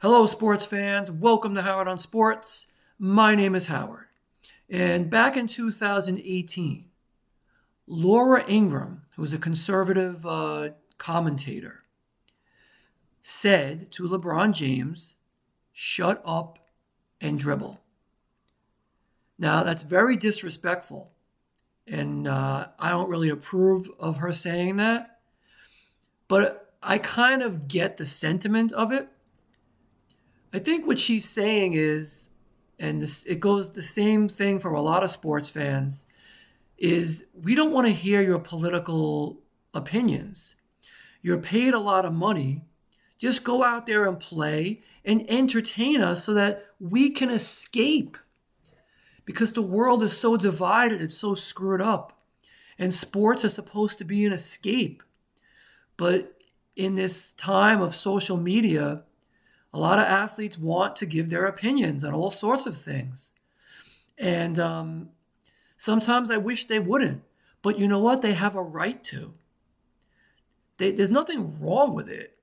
Hello, sports fans. Welcome to Howard on Sports. My name is Howard. And back in 2018, Laura Ingraham, who was a conservative commentator, said to LeBron James, "Shut up and dribble." Now, that's very disrespectful. And I don't really approve of her saying that. But I kind of get the sentiment of it. I think what she's saying is, and it goes the same thing for a lot of sports fans, is we don't want to hear your political opinions. You're paid a lot of money. Just go out there and play and entertain us so that we can escape. Because the world is so divided, it's so screwed up. And sports are supposed to be an escape. But in this time of social media, a lot of athletes want to give their opinions on all sorts of things. And sometimes I wish they wouldn't. But you know what? They have a right to. There's nothing wrong with it.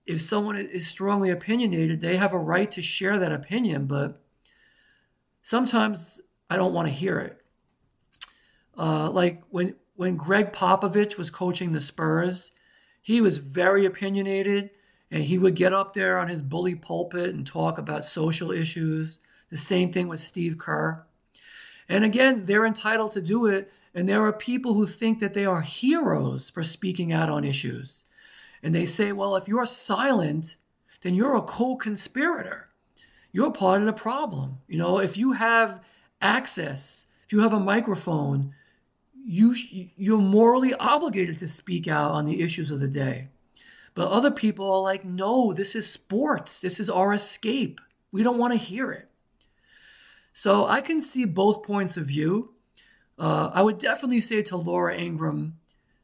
If someone is strongly opinionated, they have a right to share that opinion. But sometimes I don't want to hear it. Like when Greg Popovich was coaching the Spurs, he was very opinionated. And he would get up there on his bully pulpit and talk about social issues. The same thing with Steve Kerr. And again, they're entitled to do it. And there are people who think that they are heroes for speaking out on issues. And they say, well, if you're silent, then you're a co-conspirator. You're part of the problem. You know, if you have access, if you have a microphone, you're morally obligated to speak out on the issues of the day. But other people are like, no, this is sports. This is our escape. We don't want to hear it. So I can see both points of view. I would definitely say to Laura Ingraham,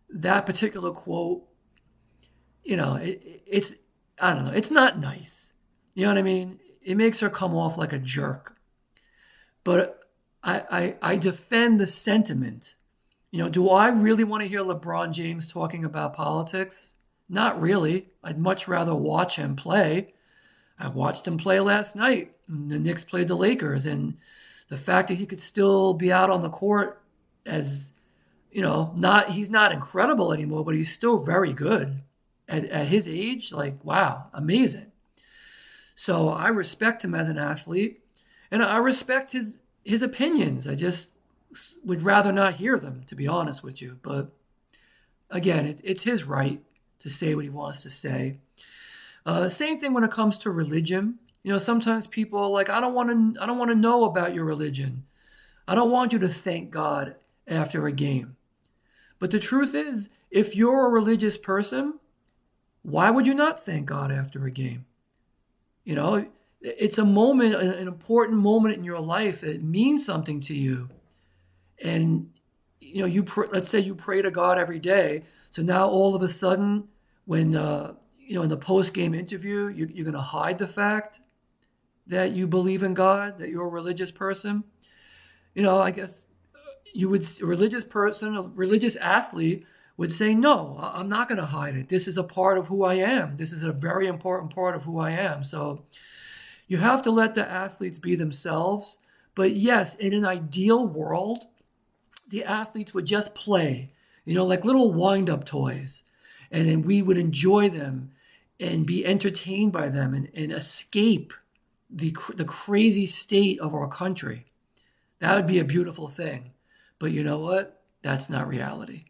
that particular quote, I don't know, it's not nice. You know what I mean? It makes her come off like a jerk. But I defend the sentiment. Do I really want to hear LeBron James talking about politics? Not really. I'd much rather watch him play. I watched him play last night. The Knicks played the Lakers, and the fact that he could still be out on the court as, he's not incredible anymore, but he's still very good at his age. Like, wow, amazing. So I respect him as an athlete, and I respect his opinions. I just would rather not hear them, to be honest with you. But again, it's his right to say what he wants to say. Same thing when it comes to religion. Sometimes people are like, I don't want to know about your religion. I don't want you to thank God after a game. But the truth is, if you're a religious person, why would you not thank God after a game? It's a moment, an important moment in your life that means something to you. And, let's say you pray to God every day. So now all of a sudden, when, in the post-game interview, you're going to hide the fact that you believe in God, that you're a religious person. I guess a religious athlete would say, no, I'm not going to hide it. This is a part of who I am. This is a very important part of who I am. So you have to let the athletes be themselves. But yes, in an ideal world, the athletes would just play, like little wind-up toys. And then we would enjoy them and be entertained by them and escape the crazy state of our country. That would be a beautiful thing. But you know what? That's not reality.